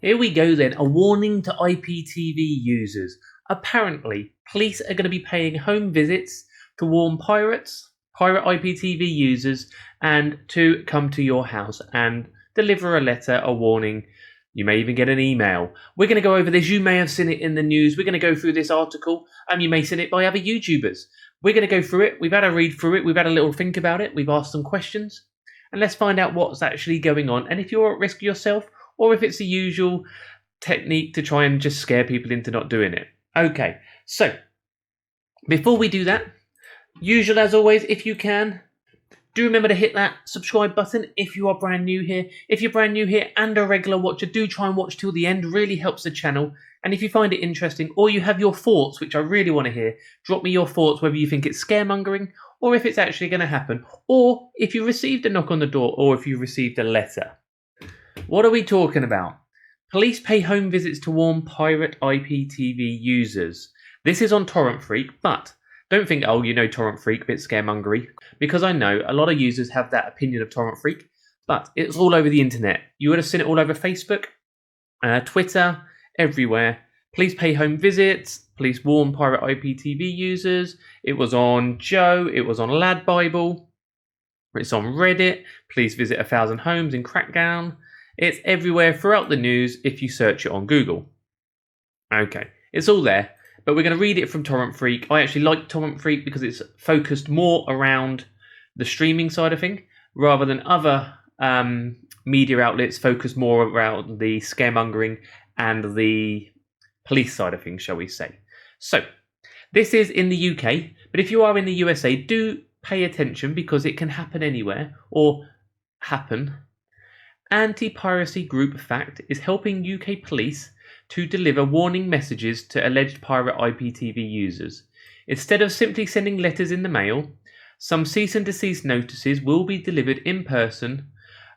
Here we go then, a warning to IPTV users. Apparently, police are going to be paying home visits to warn pirate IPTV users and to come to your house and deliver a letter, a warning. You may even get an email. We're going to go over this. You may have seen it in the news. We're going to go through this article, and you may have seen it by other YouTubers. We're going to go through it. We've had a read through it. We've had a little think about it. We've asked some questions. And let's find out what's actually going on. And if you're at risk yourself, or if it's the usual technique to try and just scare people into not doing it. Okay, so before we do that, usual as always, if you can, do remember to hit that subscribe button if you are brand new here. If you're brand new here and a regular watcher, do try and watch till the end. Really helps the channel. And if you find it interesting, or you have your thoughts, which I really want to hear, drop me your thoughts, whether you think it's scaremongering, or if it's actually going to happen, or if you received a knock on the door, or if you received a letter. What are we talking about? Police pay home visits to warn pirate IPTV users. This is on Torrent Freak, but don't think, oh, you know Torrent Freak, a bit scaremongery, because I know a lot of users have that opinion of Torrent Freak, but it's all over the internet. You would have seen it all over Facebook, Twitter, everywhere. Police pay home visits. Police warn pirate IPTV users. It was on Joe. It was on Lad Bible. It's on Reddit. Police visit 1,000 homes in Crackdown. It's everywhere throughout the news if you search it on Google. Okay, it's all there, but we're going to read it from Torrent Freak. I actually like Torrent Freak because it's focused more around the streaming side of thing, rather than other media outlets focused more around the scaremongering and the police side of things, shall we say. So, this is in the UK, but if you are in the USA, do pay attention because it can happen anywhere, or happen. Antipiracy Group Fact is helping UK police to deliver warning messages to alleged pirate IPTV users. Instead of simply sending letters in the mail, some cease and desist notices will be delivered in person.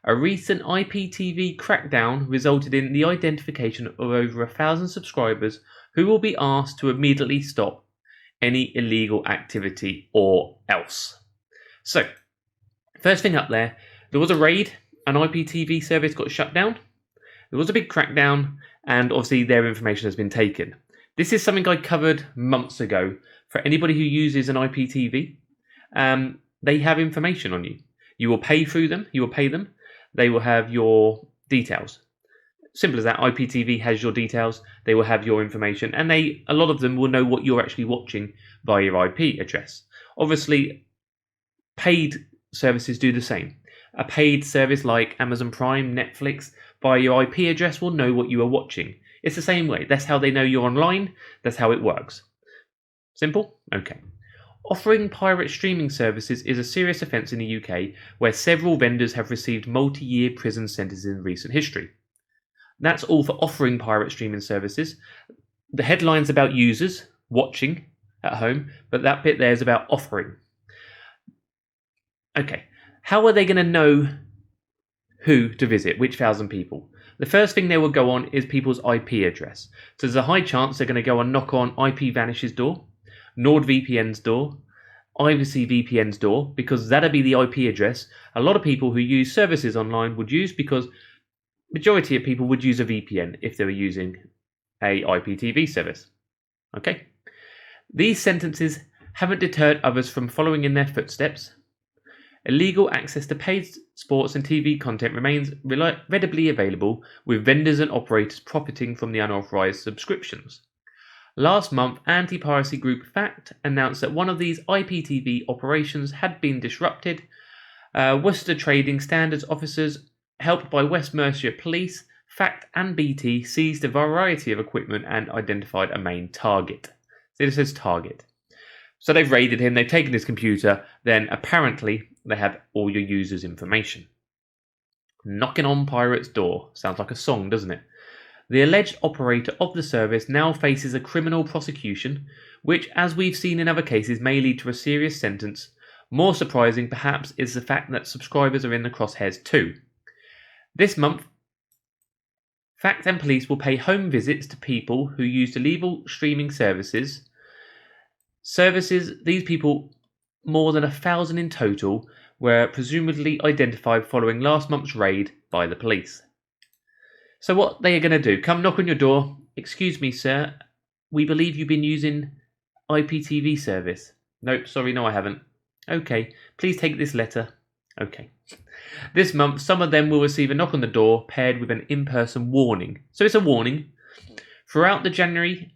A recent IPTV crackdown resulted in the identification of over 1,000 subscribers who will be asked to immediately stop any illegal activity or else. So, first thing up there was a raid. An IPTV service got shut down. There was a big crackdown, and obviously their information has been taken. This is something I covered months ago. For anybody who uses an IPTV, they have information on you. You will pay through them. You will pay them. They will have your details. Simple as that. IPTV has your details. They will have your information, and a lot of them will know what you're actually watching via your IP address. Obviously, paid services do the same. A paid service like Amazon Prime, Netflix, via your IP address will know what you are watching. It's the same way. That's how they know you're online. That's how it works. Simple? Okay. Offering pirate streaming services is a serious offence in the UK, where several vendors have received multi-year prison sentences in recent history. That's all for offering pirate streaming services. The headline's about users watching at home, but that bit there is about offering. Okay. How are they going to know who to visit, which 1,000 people? The first thing they will go on is people's IP address. So there's a high chance they're going to go and knock on IPVanish's door, NordVPN's door, IVCVPN's door, because that'll be the IP address a lot of people who use services online would use, because majority of people would use a VPN if they were using a IPTV service. Okay? These sentences haven't deterred others from following in their footsteps. Illegal access to paid sports and TV content remains readily available, with vendors and operators profiting from the unauthorized subscriptions. Last month, Antipiracy Group Fact announced that one of these IPTV operations had been disrupted. Worcester Trading Standards officers, helped by West Mercia Police, Fact and BT, seized a variety of equipment and identified a main target. So it says target. So they've raided him, they've taken his computer, then apparently they have all your users' information. Knocking on Pirate's Door. Sounds like a song, doesn't it? The alleged operator of the service now faces a criminal prosecution, which, as we've seen in other cases, may lead to a serious sentence. More surprising, perhaps, is the fact that subscribers are in the crosshairs too. This month, Fact and police will pay home visits to people who used illegal streaming services. These people, more than 1,000 in total, were presumably identified following last month's raid by the police. So what they are going to do, come knock on your door. Excuse me, sir. We believe you've been using IPTV service. Nope, sorry, no I haven't. Okay, please take this letter. Okay. This month, some of them will receive a knock on the door paired with an in-person warning. So it's a warning. Throughout the January,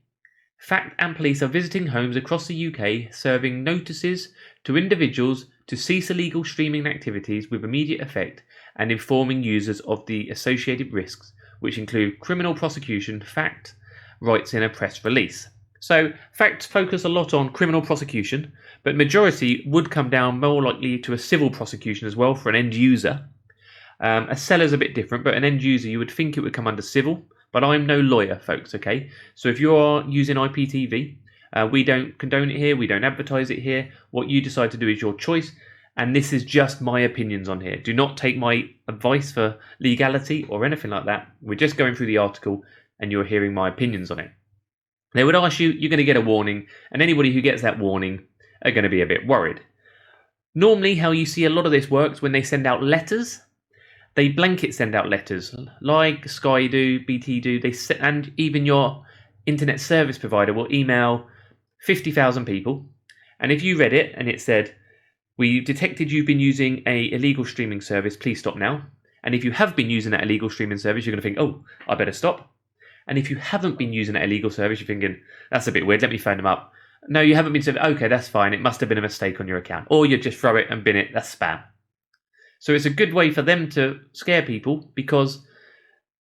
FACT and police are visiting homes across the UK, serving notices to individuals to cease illegal streaming activities with immediate effect and informing users of the associated risks, which include criminal prosecution. FACT writes in a press release. So FACT focus a lot on criminal prosecution, but majority would come down more likely to a civil prosecution as well for an end user. A seller's a bit different, but an end user you would think it would come under civil, but I'm no lawyer, folks, okay? So if you're using IPTV, we don't condone it here, we don't advertise it here. What you decide to do is your choice, and this is just my opinions on here. Do not take my advice for legality or anything like that. We're just going through the article and you're hearing my opinions on it. They would ask you, you're going to get a warning, and anybody who gets that warning are going to be a bit worried. Normally, how you see a lot of this works when they send out letters, they blanket send out letters, like Sky do, BT do, and even your internet service provider will email 50,000 people, and if you read it and it said, we detected you've been using a illegal streaming service, please stop now. And if you have been using that illegal streaming service, you're going to think, oh, I better stop. And if you haven't been using that illegal service, you're thinking, that's a bit weird, let me phone them up. No, you haven't been saying, okay, that's fine, it must have been a mistake on your account. Or you just throw it and bin it, that's spam. So it's a good way for them to scare people because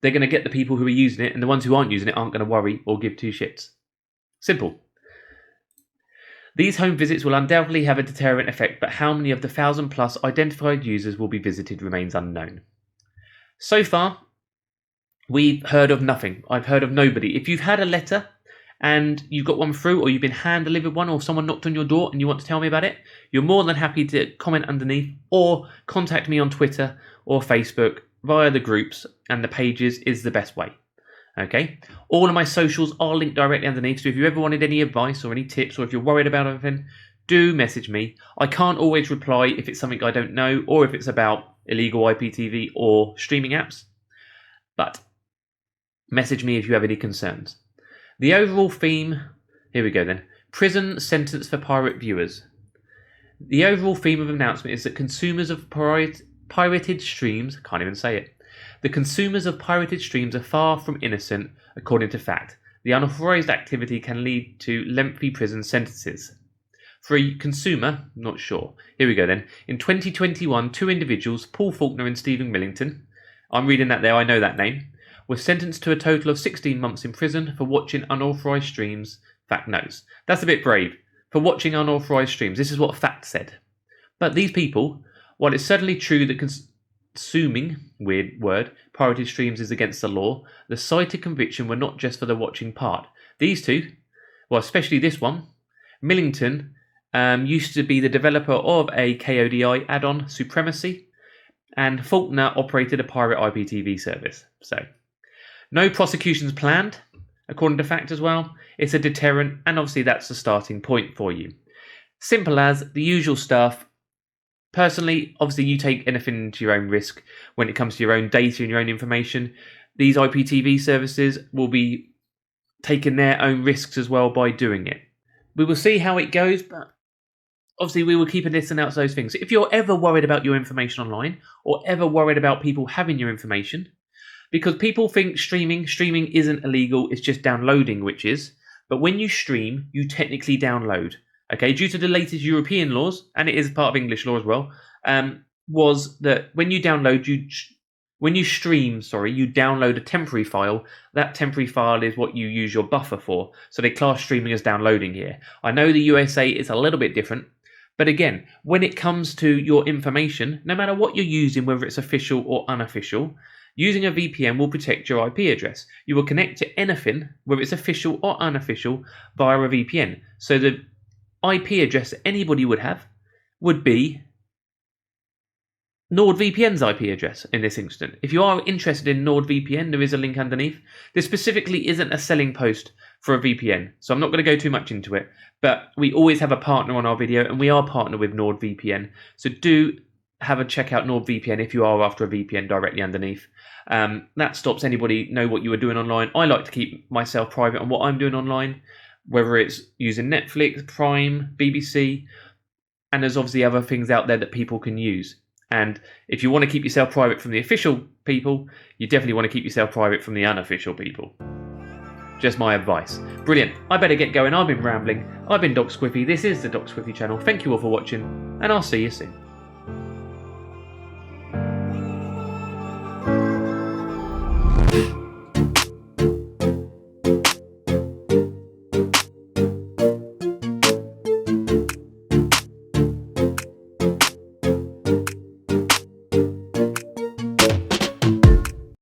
they're going to get the people who are using it, and the ones who aren't using it aren't going to worry or give two shits. Simple. These home visits will undoubtedly have a deterrent effect, but how many of the 1,000+ identified users will be visited remains unknown. So far, we've heard of nothing. I've heard of nobody. If you've had a letter and you've got one through, or you've been hand-delivered one, or someone knocked on your door and you want to tell me about it, you're more than happy to comment underneath or contact me on Twitter or Facebook via the groups, and the pages is the best way. Okay? All of my socials are linked directly underneath, so if you ever wanted any advice or any tips, or if you're worried about anything, do message me. I can't always reply if it's something I don't know, or if it's about illegal IPTV or streaming apps, but message me if you have any concerns. The overall theme, here we go then, prison sentence for pirate viewers. The overall theme of the announcement is that consumers of pirated streams, can't even say it, the consumers of pirated streams are far from innocent, according to FACT. The unauthorized activity can lead to lengthy prison sentences. For a consumer, not sure. Here we go then. In 2021, two individuals, Paul Faulkner and Stephen Millington, I'm reading that there, I know that name, were sentenced to a total of 16 months in prison for watching unauthorized streams. FACT knows. That's a bit brave. For watching unauthorized streams. This is what FACT said. But these people, while it's certainly true that consuming, weird word, pirated streams is against the law, the cited conviction were not just for the watching part. These two, well, especially this one, Millington used to be the developer of a KODI add-on, Supremacy, and Faulkner operated a pirate IPTV service. So, no prosecutions planned, according to FACT as well. It's a deterrent, and obviously that's the starting point for you. Simple as the usual stuff. Personally, obviously you take anything into your own risk when it comes to your own data and your own information. These IPTV services will be taking their own risks as well by doing it. We will see how it goes, but obviously we will keep a listen out to those things. If you're ever worried about your information online, or ever worried about people having your information, because people think streaming isn't illegal, it's just downloading, which is. But when you stream, you technically download. Okay, due to the latest European laws, and it is part of English law as well, was that when you download, you download a temporary file. That temporary file is what you use your buffer for. So they class streaming as downloading here. I know the USA is a little bit different, but again, when it comes to your information, no matter what you're using, whether it's official or unofficial, using a VPN will protect your IP address. You will connect to anything, whether it's official or unofficial, via a VPN. So the IP address that anybody would have would be NordVPN's IP address in this instant. If you are interested in NordVPN, there is a link underneath. This specifically isn't a selling post for a VPN, so I'm not going to go too much into it, but we always have a partner on our video, and we are partnered with NordVPN. So do have a check out NordVPN if you are after a VPN directly underneath. That stops anybody know what you are doing online. I like to keep myself private on what I'm doing online, whether it's using Netflix, Prime, BBC, and there's obviously other things out there that people can use. And if you want to keep yourself private from the official people, you definitely want to keep yourself private from the unofficial people. Just my advice. Brilliant. I better get going. I've been rambling. I've been Doc Squiffy. This is the Doc Squiffy channel. Thank you all for watching, and I'll see you soon.